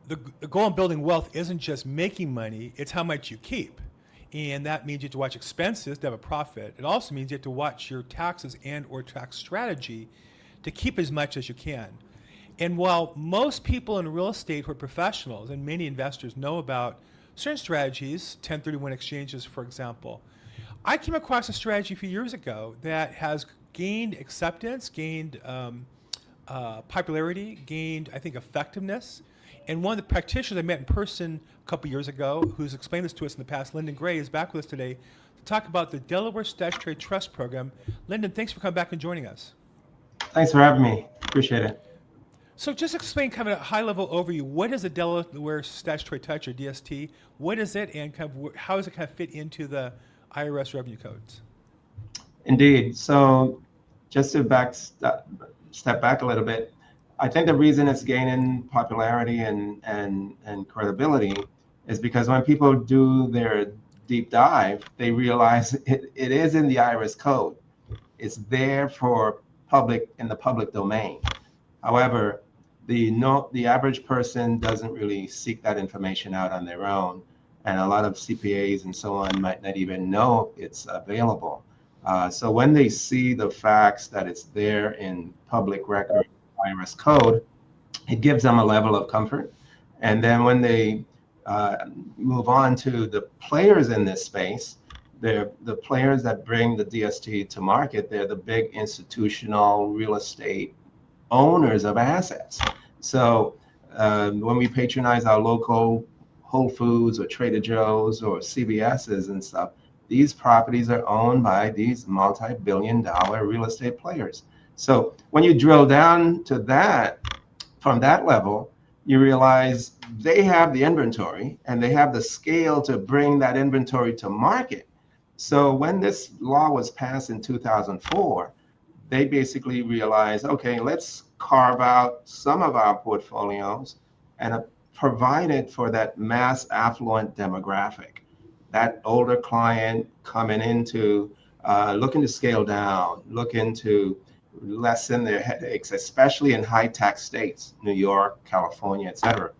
the goal in building wealth isn't just making money, it's how much you keep. And that means you have to watch expenses to have a profit. It also means you have to watch your taxes and or tax strategy to keep as much as you can. And while most people in real estate who are professionals and many investors know about certain strategies, 1031 exchanges, for example, I came across a strategy a few years ago that has gained acceptance, gained popularity, gained, I think, effectiveness. And one of the practitioners I met in person a couple years ago, who's explained this to us in the past, Lyndon Grey, is back with us today to talk about the Delaware Statutory Trust Program. Lyndon, thanks for coming back and joining us. Thanks for having me. Appreciate it. So just explain kind of a high-level overview. What is the Delaware Statutory Touch, or DST? What is it, and kind of how does it kind of fit into the IRS revenue codes? Indeed. So just to step back a little bit, I think the reason it's gaining popularity and credibility is because when people do their deep dive, they realize it is in the IRS code. It's there for in the public domain. However, the average person doesn't really seek that information out on their own, and a lot of CPAs and so on might not even know it's available. So when they see the facts that it's there in public record IRS code, it gives them a level of comfort. And then when they move on to the players in this space, they're the players that bring the DST to market. They're the big institutional real estate owners of assets. So when we patronize our local Whole Foods or Trader Joe's or CVS's and stuff, these properties are owned by these multi-billion-dollar real estate players. So when you drill down to that, from that level, you realize they have the inventory and they have the scale to bring that inventory to market. So when this law was passed in 2004, they basically realized, okay, let's carve out some of our portfolios and provide it for that mass affluent demographic, that older client coming into looking to scale down, looking to lessen their headaches, especially in high tax states, New York, California, et cetera.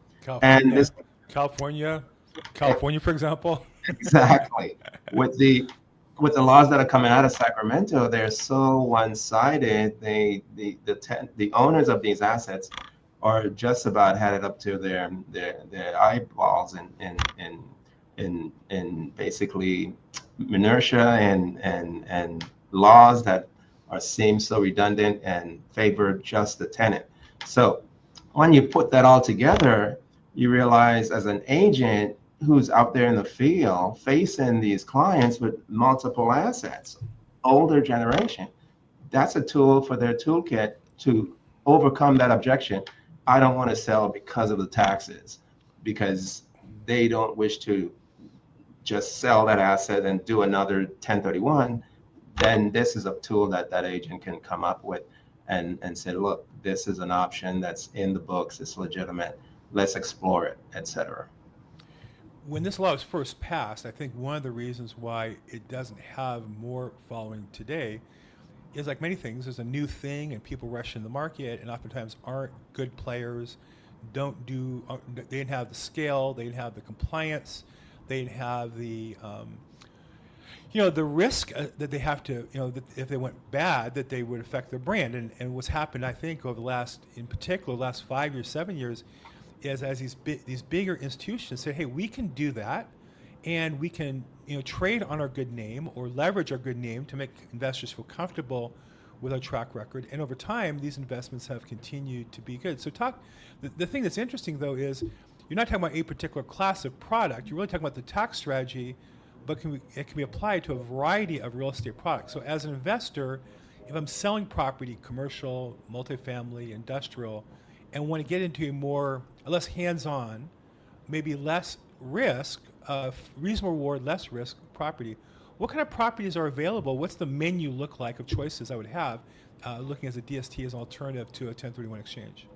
And this California, for example. Exactly. With the laws that are coming out of Sacramento, they're so one-sided. The owners of these assets are just about had it up to their eyeballs in basically inertia and laws that seem so redundant and favor just the tenant. So when you put that all together, you realize as an agent who's out there in the field facing these clients with multiple assets, older generation, that's a tool for their toolkit to overcome that objection. I don't want to sell because of the taxes, because they don't wish to just sell that asset and do another 1031. Then this is a tool that agent can come up with and say, look, this is an option that's in the books, it's legitimate, let's explore it, etc. When this law was first passed, I think one of the reasons why it doesn't have more following today is, like many things, there's a new thing and people rush in the market and oftentimes aren't good players, they didn't have the scale, they didn't have the compliance, they didn't have the the risk that they have to, that if they went bad, that they would affect their brand. And what's happened, I think, over the last 5 years, 7 years, is as these bigger institutions say, hey, we can do that, and we can trade on our good name or leverage our good name to make investors feel comfortable with our track record. And over time, these investments have continued to be good. So the thing that's interesting, though, is you're not talking about a particular class of product. You're really talking about the tax strategy, but it can be applied to a variety of real estate products. So as an investor, if I'm selling property, commercial, multifamily, industrial, and want to get into a less hands-on, maybe less risk, reasonable reward, less risk property, what kind of properties are available? What's the menu look like of choices I would have looking as a DST as an alternative to a 1031 exchange?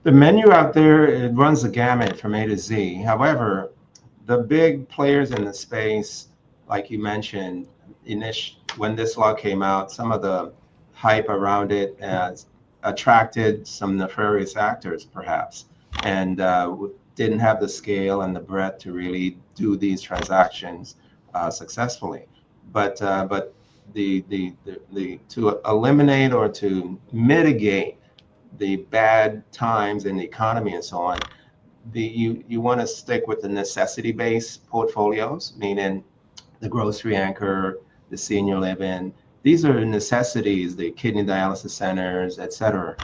The menu out there, it runs the gamut from A to Z. However, the big players in the space, like you mentioned, when this law came out, some of the hype around it has attracted some nefarious actors, perhaps. and didn't have the scale and the breadth to really do these transactions successfully. But the to eliminate or to mitigate the bad times in the economy and so on, you want to stick with the necessity-based portfolios, meaning the grocery anchor, the senior living. These are necessities, the kidney dialysis centers, et cetera.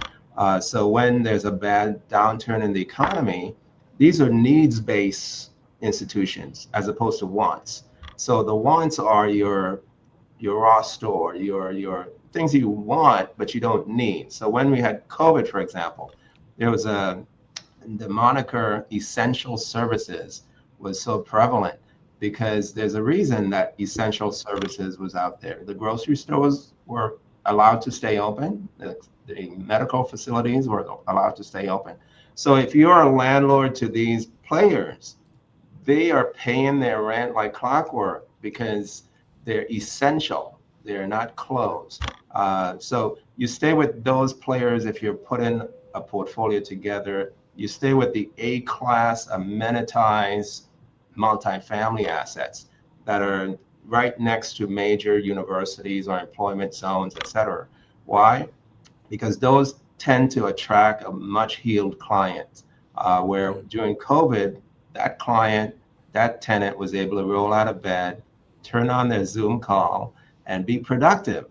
So when there's a bad downturn in the economy, these are needs-based institutions as opposed to wants. So the wants are your raw store, your things you want but you don't need. So when we had COVID, for example, there was the moniker essential services was so prevalent because there's a reason that essential services was out there. The grocery stores were allowed to stay open. The medical facilities were allowed to stay open. So if you're a landlord to these players, they are paying their rent like clockwork because they're essential. They're not closed. So you stay with those players if you're putting a portfolio together. You stay with the A-class amenitized multifamily assets that are right next to major universities or employment zones, et cetera. Why? Because those tend to attract a much healed client. Where during COVID, that client, that tenant was able to roll out of bed, turn on their Zoom call, and be productive.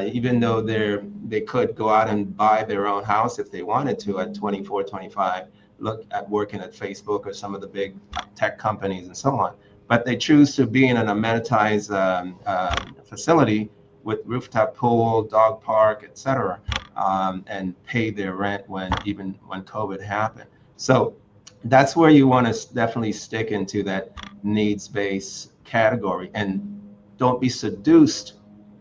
Even though they could go out and buy their own house if they wanted to at 24, 25, look at working at Facebook or some of the big tech companies and so on. But they choose to be in an amenitized facility with rooftop pool, dog park, et cetera, and pay their rent when COVID happened. So that's where you want to definitely stick into that needs-based category, and don't be seduced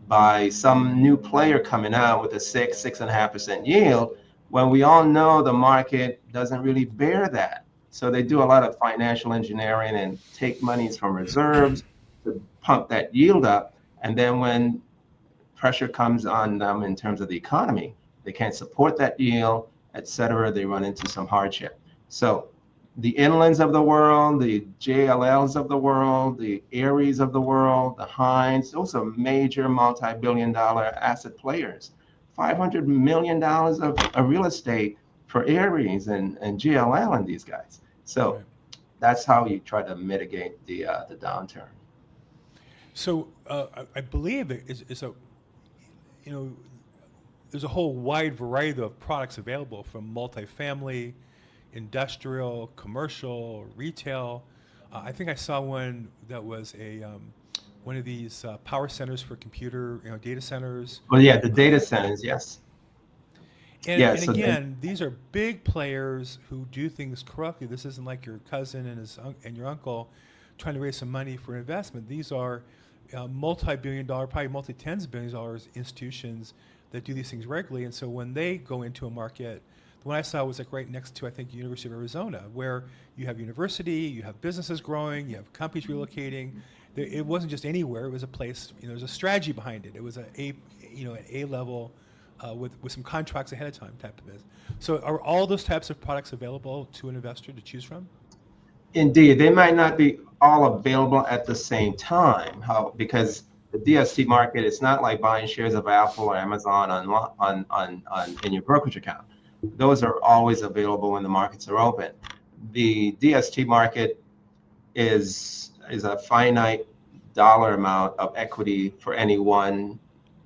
by some new player coming out with a 6.5% yield when we all know the market doesn't really bear that. So they do a lot of financial engineering and take monies from reserves to pump that yield up. And then when pressure comes on them in terms of the economy, they can't support that yield, et cetera. They run into some hardship. So the Inlands of the world, the JLLs of the world, the Aries of the world, the Hines, those are major multi-billion-dollar asset players. $500 million of real estate for Aries and JLL and these guys. So that's how you try to mitigate the downturn. So I believe it's a, there's a whole wide variety of products available, from multifamily, industrial, commercial, retail. I think I saw one that was one of these power centers for computer, data centers. Well, yeah, the data centers, yes. And, Yeah, and so again, these are big players who do things correctly. This isn't like your cousin and your uncle trying to raise some money for investment. These are multi-billion-dollar, probably multi-tens of billions of dollars institutions that do these things regularly. And so when they go into a market, the one I saw was like right next to, I think, University of Arizona, where you have university, you have businesses growing, you have companies relocating. It wasn't just anywhere; it was a place. There's a strategy behind it. It was an A level with some contracts ahead of time type of business. So, are all those types of products available to an investor to choose from? indeed, they might not be all available at the same time. Because the DST market, it's not like buying shares of Apple or Amazon on in your brokerage account. Those are always available when the markets are open. The DST market is a finite dollar amount of equity for any one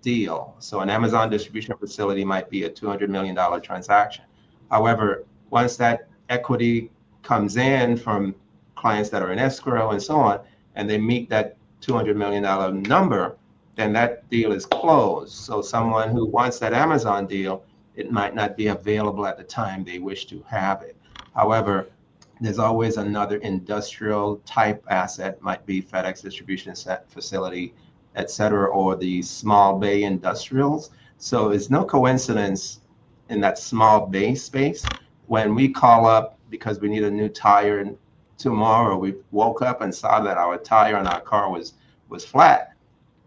deal. So an Amazon distribution facility might be a $200 million transaction. However, once that equity comes in from clients that are in escrow and so on, and they meet that $200 million number, then that deal is closed. So someone who wants that Amazon deal, it might not be available at the time they wish to have it. However, there's always another industrial type asset, might be FedEx distribution facility, et cetera, or the small bay industrials. So it's no coincidence in that small bay space when we call up because we need a new tire tomorrow, we woke up and saw that our tire on our car was flat.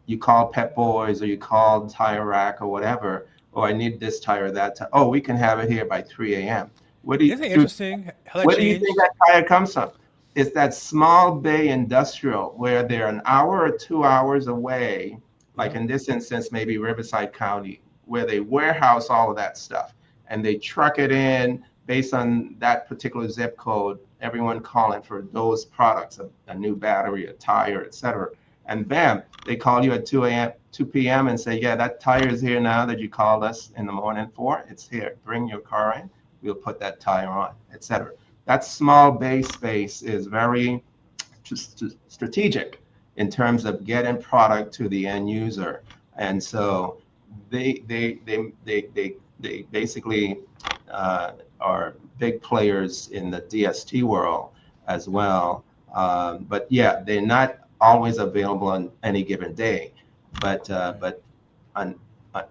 You call Pep Boys or you call Tire Rack or whatever, oh, I need this tire, that tire. Oh, we can have it here by 3 a.m. What do you Isn't it do? interesting how that Where do you think changed? that tire comes from? It's that small bay industrial where they're an hour or 2 hours away, like Yeah. in this instance, maybe Riverside County, where they warehouse all of that stuff and they truck it in based on that particular zip code, everyone calling for those products, a new battery, a tire, etc. And bam, they call you at 2 p.m. and say, yeah, that tire is here now that you called us in the morning for. It's here. Bring your car in. We'll put that tire on, etc. That small base space is very strategic in terms of getting product to the end user. And so they basically are big players in the DST world as well. But yeah, they're not always available on any given day. Right. But on,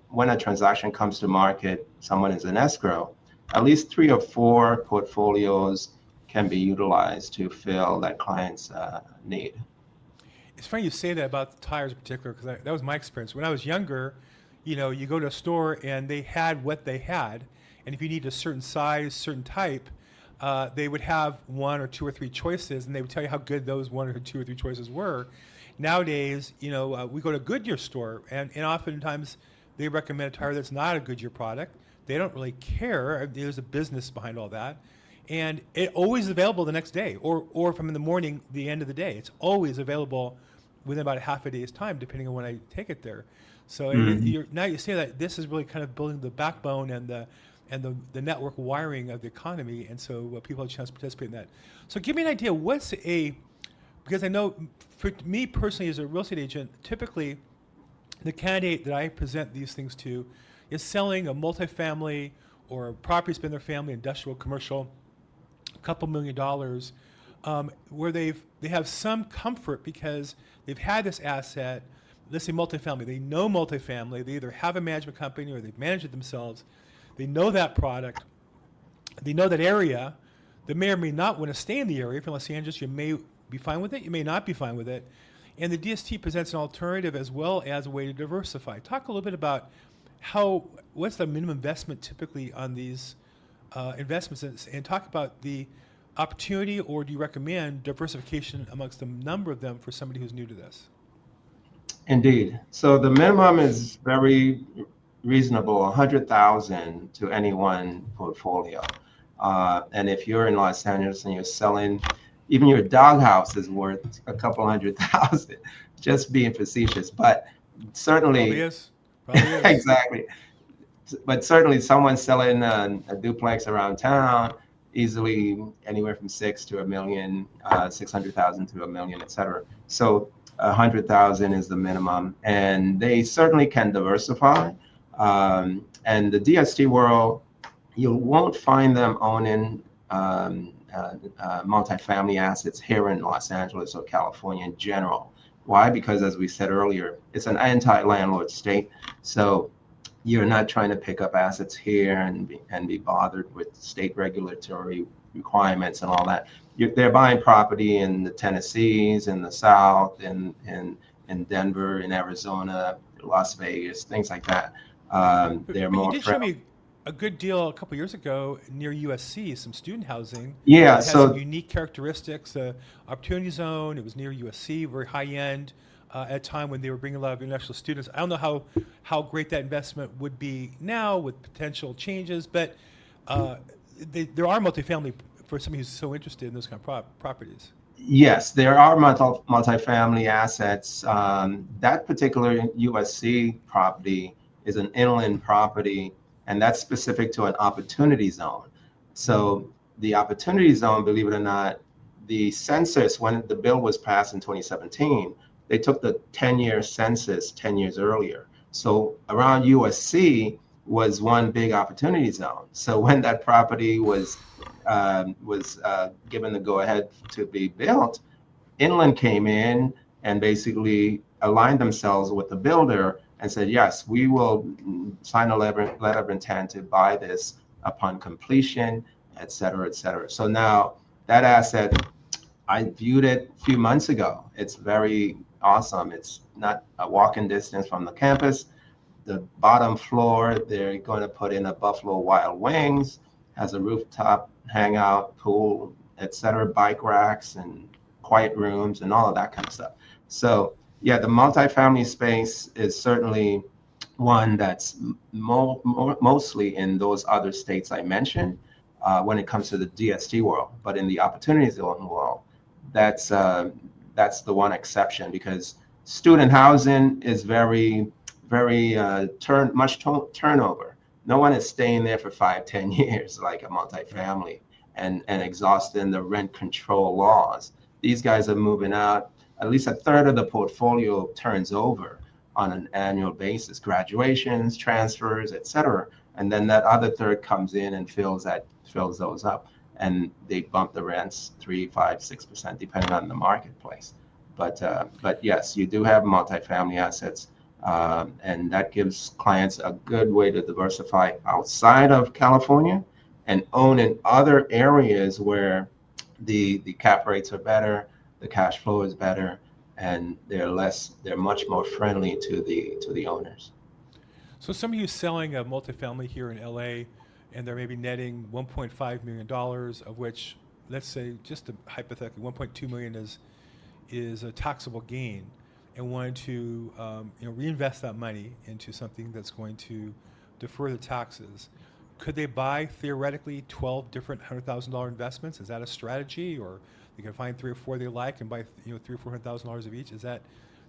when a transaction comes to market, someone is in escrow, at least 3 or 4 portfolios can be utilized to fill that client's need. It's funny you say that about the tires in particular because that was my experience. When I was younger, you go to a store and they had what they had, and if you need a certain size, certain type, they would have one or two or three choices, and they would tell you how good those one or two or three choices were. Nowadays, we go to a Goodyear store, and oftentimes they recommend a tire that's not a Goodyear product. They don't really care. There's a business behind all that. And it always available the next day, or from in the morning, the end of the day. It's always available within about a half a day's time, depending on when I take it there. So Mhm. now you say that this is really kind of building the backbone and the network wiring of the economy, and so people have a chance to participate in that. So give me an idea. Because I know for me personally as a real estate agent, typically the candidate that I present these things to is selling a multifamily or a property that's been their family, industrial, commercial, a couple $1 million, where they have some comfort because they've had this asset. Let's say multifamily. They know multifamily. They either have a management company or they've managed it themselves. They know that product. They know that area. They may or may not want to stay in the area. If you're in Los Angeles, you may be fine with it. You may not be fine with it. And the DST presents an alternative as well as a way to diversify. Talk a little bit about what's the minimum investment typically on these investments, and talk about the opportunity, or do you recommend diversification amongst a number of them for somebody who's new to this? Indeed. So the minimum is very reasonable, 100,000 to any one portfolio. And if you're in Los Angeles and you're selling, even your doghouse is worth a couple 100,000, just being facetious. But Probably certainly, is. Probably is. exactly. But certainly someone selling a duplex around town, easily anywhere from 6 to 1 million, 600,000 to 1 million, etc. So 100,000 is the minimum, and they certainly can diversify. And the DST world, you won't find them owning multifamily assets here in Los Angeles or California in general. Why? Because as we said earlier, it's an anti-landlord state. So you're not trying to pick up assets here and be bothered with state regulatory requirements and all that. They're buying property in the Tennessees, in the South, in Denver, in Arizona, Las Vegas, things like that. They're But you more did show friendly. me a good deal a couple years ago near USC, some student housing Yeah, that has some so unique characteristics. The Opportunity Zone, it was near USC, very high end, at a time when they were bringing a lot of international students. I don't know how great that investment would be now with potential changes, but there are multifamily for somebody who's so interested in those kind of properties. yes, there are multifamily assets. That particular USC property is an inland property, and that's specific to an opportunity zone. Mm. So the opportunity zone, believe it or not, the census, when the bill was passed in 2017, they took the 10-year census 10 years earlier. So around USC was one big opportunity zone. So when that property was given the go-ahead to be built, Inland came in and basically aligned themselves with the builder and said, yes, we will sign a letter of intent to buy this upon completion, et cetera, et cetera. So now that asset, I viewed it a few months ago. It's very awesome. It's not a walking distance from the campus. The bottom floor, they're going to put in a Buffalo Wild Wings, has a rooftop hangout, pool, etc., bike racks and quiet rooms and all of that kind of stuff. So yeah, the multifamily space is certainly one that's mostly in those other states I mentioned when it comes to the DST world. But in the opportunity zone world, that's uh, that's the one exception because student housing is very turnover. No one is staying there for 5, 10 years like a Right. multifamily and exhausting the rent control laws. These guys are moving out. At least a third of the portfolio turns over on an annual basis, graduations, transfers, etc. And then that other third comes in and fills those up, and they bump the rents 3, 5, 6% depending on the marketplace. But yes, you do have multifamily assets, and that gives clients a good way to diversify outside of California and own in other areas where the cap rates are better, the cash flow is better, and they're much more friendly to the owners. So somebody who's selling a multifamily here in LA and they're maybe netting $1.5 million, of which, let's say, just hypothetically, 1.2 million is a taxable gain, and wanted to reinvest that money into something that's going to defer the taxes. Could they buy theoretically 12 different $100,000 investments? Is that a strategy, or they can find 3 or 4 they like and buy $300,000 or $400,000 of each? Is that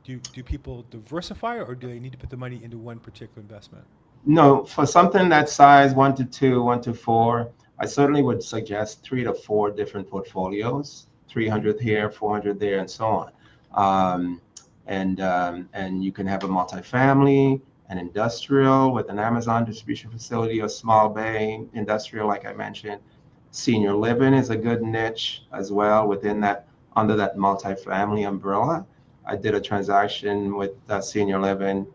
do people diversify, or do they need to put the money into one particular investment? No, for something that size, 1 to 2, 1 to 4, I certainly would suggest 3 to 4 different portfolios, Mm-hmm. 300 here, 400 there, and so on. Um, and you can have a multifamily, an industrial with an Amazon distribution facility, a small bay industrial, like I mentioned. Senior living is a good niche as well within that under that multifamily umbrella. I did a transaction with senior living,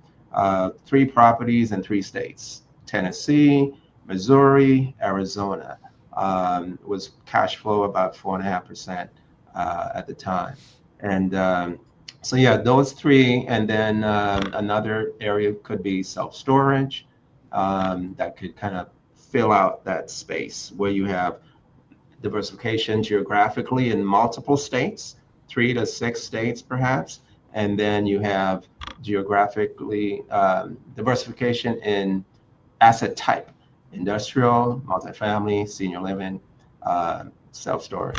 3 properties in 3 states: Tennessee, Missouri, Arizona. Was cash flow about 4.5% at the time. And so, yeah, those three. And then another area could be self storage that could kind of fill out that space where you have diversification geographically in multiple states, 3 to 6 states perhaps, and then you have geographically diversification in asset type: industrial, multifamily, senior living, self-storage.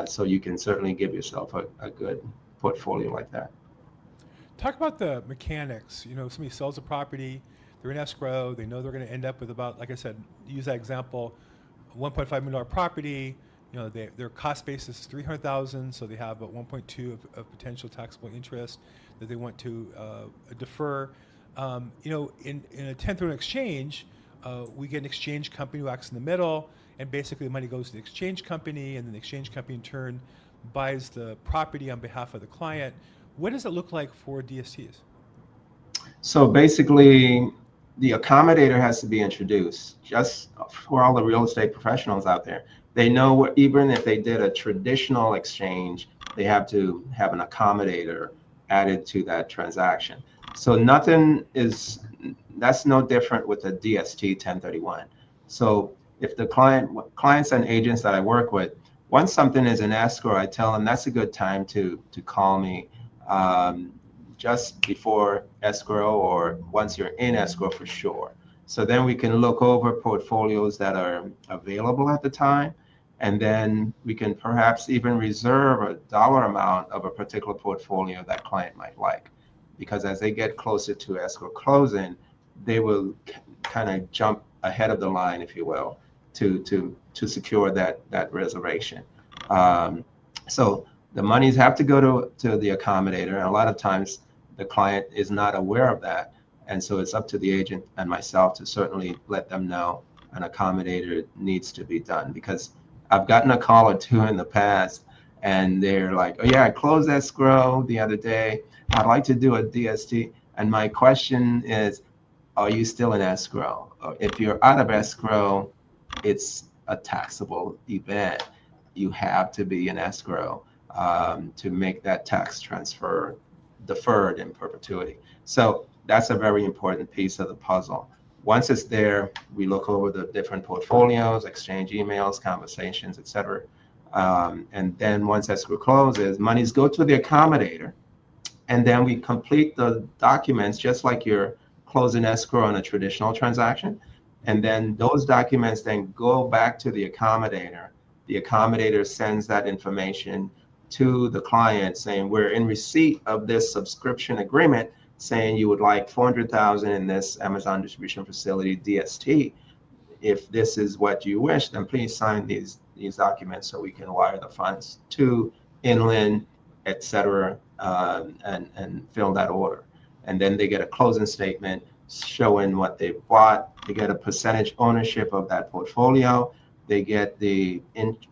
So you can certainly give yourself a good portfolio like that. Talk about the mechanics. Somebody sells a property, they're in escrow, they know they're going to end up with about, like I said, use that example, a $1.5 million property. Their cost basis is 300,000, so they have about 1.2 of potential taxable interest that they want to defer. In a 1031 exchange, we get an exchange company who acts in the middle, and basically the money goes to the exchange company, and then the exchange company in turn buys the property on behalf of the client. What does it look like for DSTs? So basically, the accommodator has to be introduced just for all the real estate professionals out there. They know what, even if they did a traditional exchange, they have to have an accommodator added to that transaction. So that's no different with a DST 1031. So if the clients and agents that I work with, once something is in escrow, I tell them that's a good time to call me. Um, just before escrow or once you're in escrow for sure. So then we can look over portfolios that are available at the time. And then we can perhaps even reserve a dollar amount of a particular portfolio that client might like. Because as they get closer to escrow closing, they will kind of jump ahead of the line, if you will, to secure that reservation. Um, so the monies have to go to the accommodator. And a lot of times the client is not aware of that. And so it's up to the agent and myself to certainly let them know an accommodator needs to be done. Because I've gotten a call or two in the past, and they're like, oh, yeah, I closed escrow the other day. I'd like to do a DST. And my question is, are you still in escrow? If you're out of escrow, it's a taxable event. You have to be in escrow to make that tax transfer deferred in perpetuity. So that's a very important piece of the puzzle. Once it's there, we look over the different portfolios, exchange emails, conversations, etc. And then once escrow closes, monies go to the accommodator, and then we complete the documents just like you're closing escrow on a traditional transaction. And then those documents then go back to the accommodator. The accommodator sends that information to the client saying, we're in receipt of this subscription agreement saying you would like 400,000 in this Amazon distribution facility DST. If this is what you wish, then please sign these documents so we can wire the funds to Inland, etc., and fill that order. And then they get a closing statement showing what they bought. They get a percentage ownership of that portfolio. They get the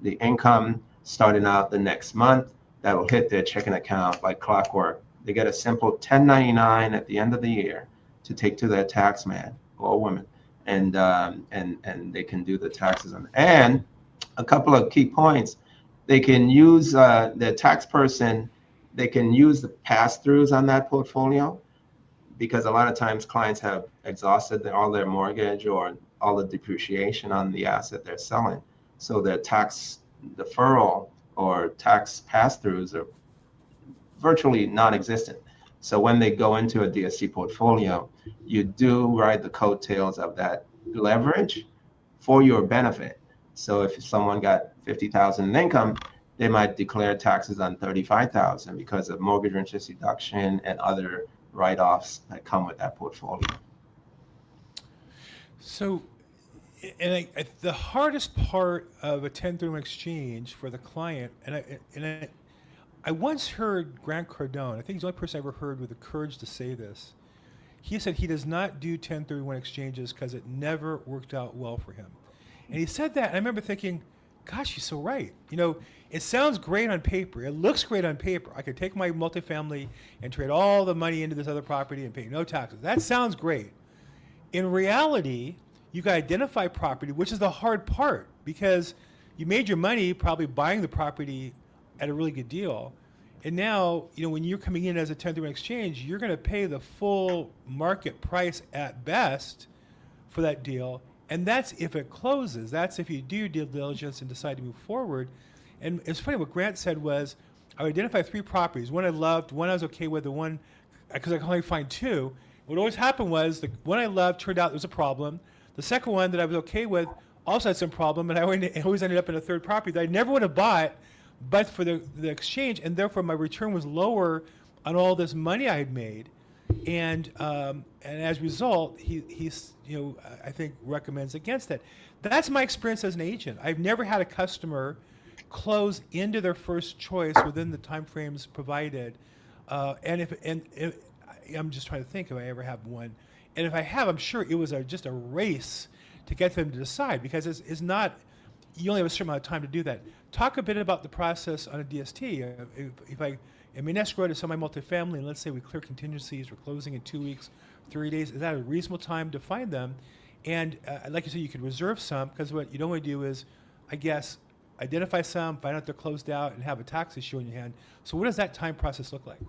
income starting out the next month that will hit their checking account like clockwork. They get a simple 1099 at the end of the year to take to their tax man or woman, and they can do the taxes on. And a couple of key points: they can use the tax person. They can use the pass-throughs on that portfolio, because a lot of times clients have exhausted all their mortgage or all the depreciation on the asset they're selling. So their tax deferral or tax pass-throughs are virtually non-existent. So when they go into a DST portfolio, you do ride the coattails of that leverage for your benefit. So if someone got 50,000 in income, they might declare taxes on 35,000 because of mortgage interest deduction and other write-offs that come with that portfolio. So, the hardest part of a 1031 exchange for the client, I once heard Grant Cardone, I think he's the only person I ever heard with the courage to say this. He said he does not do 1031 exchanges because it never worked out well for him. And he said that, and I remember thinking, gosh, he's so right. It sounds great on paper. It looks great on paper. I could take my multifamily and trade all the money into this other property and pay no taxes. That sounds great. In reality, you got to identify property, which is the hard part, because you made your money probably buying the property at a really good deal. And now, when you're coming in as a 1031 exchange, you're going to pay the full market price at best for that deal. And that's if it closes. That's if you do due diligence and decide to move forward. And it's funny, what Grant said was, I would identify 3 properties. One I loved, one I was okay with, the one, because I could only find 2. What always happened was the one I loved turned out there was a problem. The second one that I was okay with also had some problem, and I always ended up in a third property that I never would have bought but for the exchange, and therefore my return was lower on all this money I had made. And as a result, he's I think recommends against it. That's my experience as an agent. I've never had a customer close into their first choice within the timeframes provided. And if I'm just trying to think if I ever have one. And if I have, I'm sure it was just a race to get them to decide, because it's not, you only have a certain amount of time to do that. Talk a bit about the process on a DST. If I am in escrow to sell my multifamily, and let's say we clear contingencies, we're closing in 2 weeks, 3 days, is that a reasonable time to find them? And like you said, you could reserve some, because what you don't want to do is, I guess, identify some, find out they're closed out, and have a tax issue in your hand. So what does that time process look like?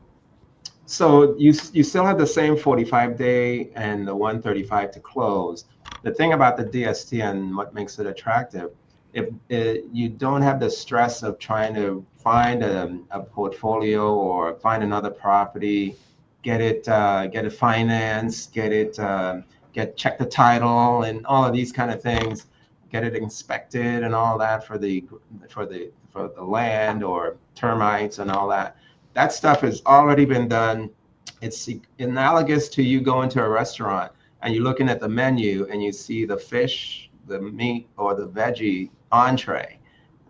So you still have the same 45-day and the 135 to close. The thing about the DST and what makes it attractive, if you don't have the stress of trying to find a portfolio or find another property, get it financed, check the title and all of these kind of things, get it inspected and all that for the land or termites and all that. That stuff has already been done. It's analogous to you going to a restaurant and you're looking at the menu and you see the fish, the meat, or the veggie entree.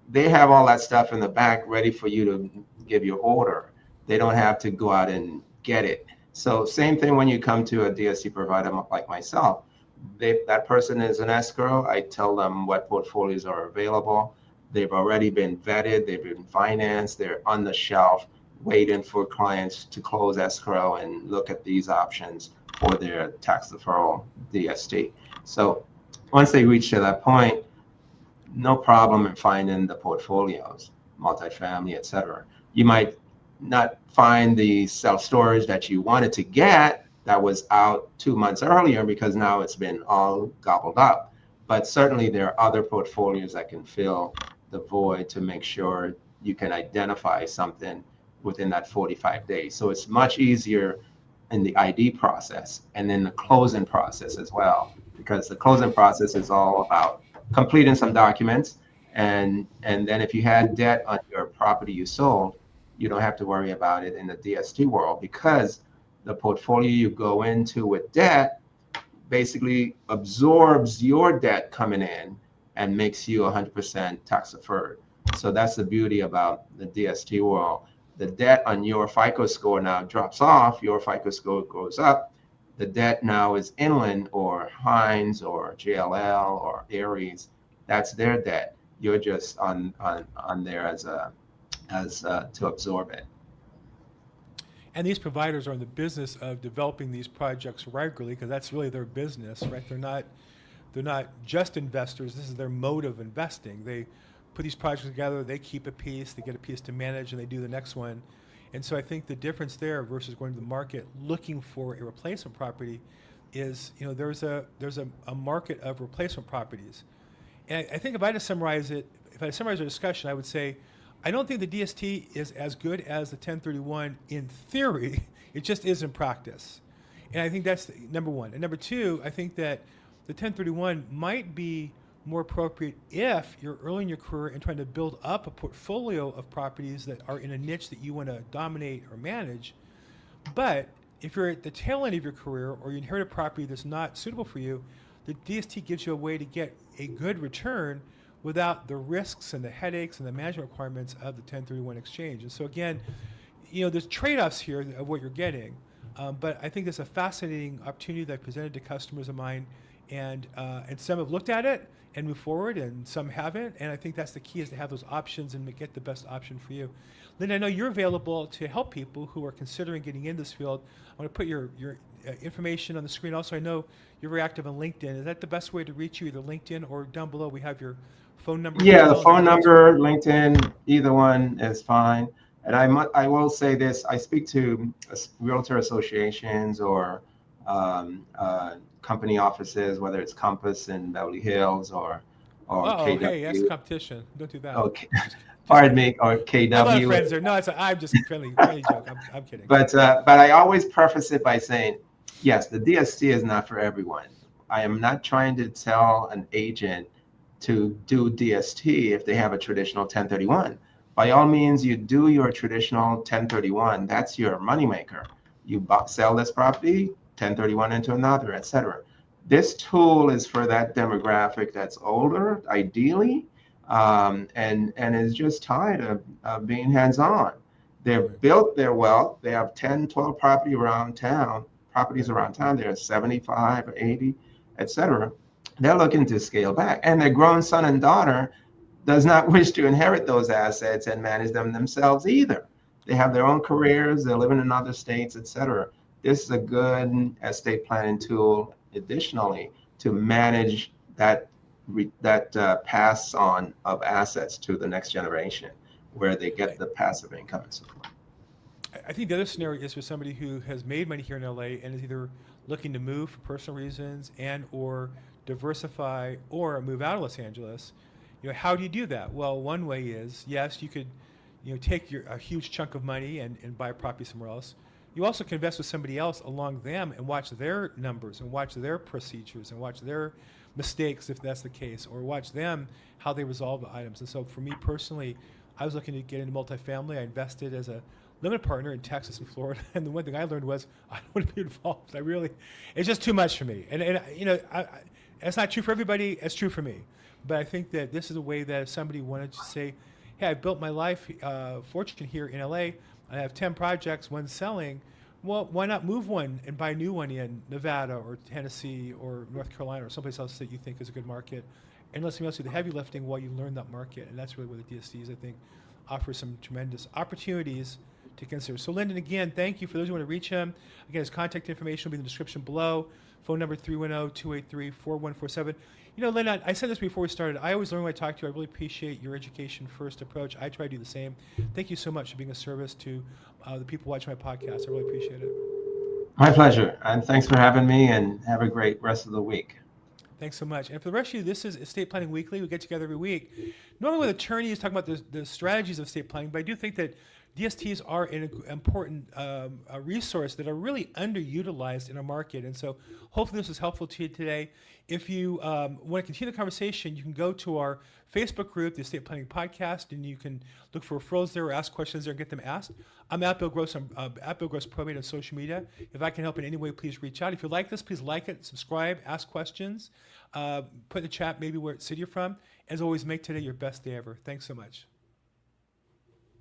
They have all that stuff in the back ready for you to give your order. They don't have to go out and get it. So same thing when you come to a DST provider like myself. That person is an escrow. I tell them what portfolios are available. They've already been vetted. They've been financed. They're on the shelf waiting for clients to close escrow and look at these options for their tax deferral DST. So once they reach to that point, no problem in finding the portfolios, multifamily, et cetera. You might not find the self-storage that you wanted to get that was out 2 months earlier because now it's been all gobbled up. But certainly there are other portfolios that can fill the void to make sure you can identify something within that 45 days. So it's much easier in the ID process and then the closing process as well, because the closing process is all about completing some documents. And then if you had debt on your property you sold, you don't have to worry about it in the DST world, because the portfolio you go into with debt basically absorbs your debt coming in and makes you 100% tax deferred. So that's the beauty about the DST world. The debt on your FICO score now drops off, your FICO score goes up. The debt now is Inland or Hines or JLL or Ares. That's their debt. You're just on there as to absorb it. And these providers are in the business of developing these projects regularly, because that's really their business, right? They're not just investors. This is their mode of investing. They put these projects together, they keep a piece, they get a piece to manage, and they do the next one. And so I think the difference there versus going to the market looking for a replacement property is, there's a market of replacement properties. And I think if I had to summarize it, if I had to summarize our discussion, I would say, I don't think the DST is as good as the 1031 in theory. It just is in practice. And I think that's number one. And number two, I think that the 1031 might be more appropriate if you're early in your career and trying to build up a portfolio of properties that are in a niche that you want to dominate or manage. But if you're at the tail end of your career or you inherit a property that's not suitable for you, the DST gives you a way to get a good return without the risks and the headaches and the management requirements of the 1031 exchange. And so again, there's trade-offs here of what you're getting, but I think it's a fascinating opportunity that I've presented to customers of mine, and some have looked at it and moved forward, and some haven't. And I think that's the key, is to have those options and get the best option for you. Linda, I know you're available to help people who are considering getting in this field. I want to put your information on the screen. Also, I know you're very active on LinkedIn. Is that the best way to reach you, either LinkedIn or down below we have your phone number? Yeah, the phone number, LinkedIn, either one is fine. And I will say this: I speak to realtor associations or company offices, whether it's Compass in Beverly Hills or KW. Hey, that's competition. Don't do that. Okay, pardon me, or KW. I have a lot of friends there. No, I'm just friendly joke. I'm kidding. But I always preface it by saying, yes, the DST is not for everyone. I am not trying to tell an agent to do DST if they have a traditional 1031. By all means, you do your traditional 1031. That's your moneymaker. You sell this property, 1031 into another, etc. This tool is for that demographic that's older, ideally, and is just tired of being hands-on. They've built their wealth. They have 10, 12 properties around town. They're 75 or 80, etc. They're looking to scale back, and their grown son and daughter does not wish to inherit those assets and manage them themselves either. They have their own careers, they're living in other states, etc. This is a good estate planning tool, additionally, to manage that pass on of assets to the next generation, where they get the passive income and so forth. I think the other scenario is for somebody who has made money here in LA and is either looking to move for personal reasons and or diversify or move out of Los Angeles. How do you do that? Well, one way is, yes, you could take a huge chunk of money and buy a property somewhere else. You also can invest with somebody else along them and watch their numbers and watch their procedures and watch their mistakes, if that's the case, or watch them, how they resolve the items. And so for me personally, I was looking to get into multifamily. I invested as a limited partner in Texas and Florida. And the one thing I learned was I don't want to be involved. It's just too much for me. And it's not true for everybody. It's true for me. But I think that this is a way that if somebody wanted to say, hey, I built my life fortune here in LA. I have 10 projects, one's selling. Well, why not move one and buy a new one in Nevada or Tennessee or North Carolina or someplace else that you think is a good market, and let somebody else do the heavy lifting while you learn that market. And that's really where the DSTs, I think, offer some tremendous opportunities to consider. So Lyndon, again, thank you. For those who want to reach him, again, his contact information will be in the description below. Phone number 310-283-4147. Lyndon, I said this before we started. I always learn when I talk to you. I really appreciate your education first approach. I try to do the same. Thank you so much for being a service to the people watching my podcast. I really appreciate it. My pleasure. And thanks for having me, and have a great rest of the week. Thanks so much. And for the rest of you, this is Estate Planning Weekly. We get together every week. Normally with attorneys talking about the strategies of estate planning, but I do think that DSTs are an important a resource that are really underutilized in our market. And so hopefully this was helpful to you today. If you want to continue the conversation, you can go to our Facebook group, the Estate Planning Podcast, and you can look for referrals there or ask questions there and get them asked. I'm at Bill Gross. I'm at Bill Gross Probate on social media. If I can help in any way, please reach out. If you like this, please like it, subscribe, ask questions, put in the chat maybe where city you're from. As always, make today your best day ever. Thanks so much.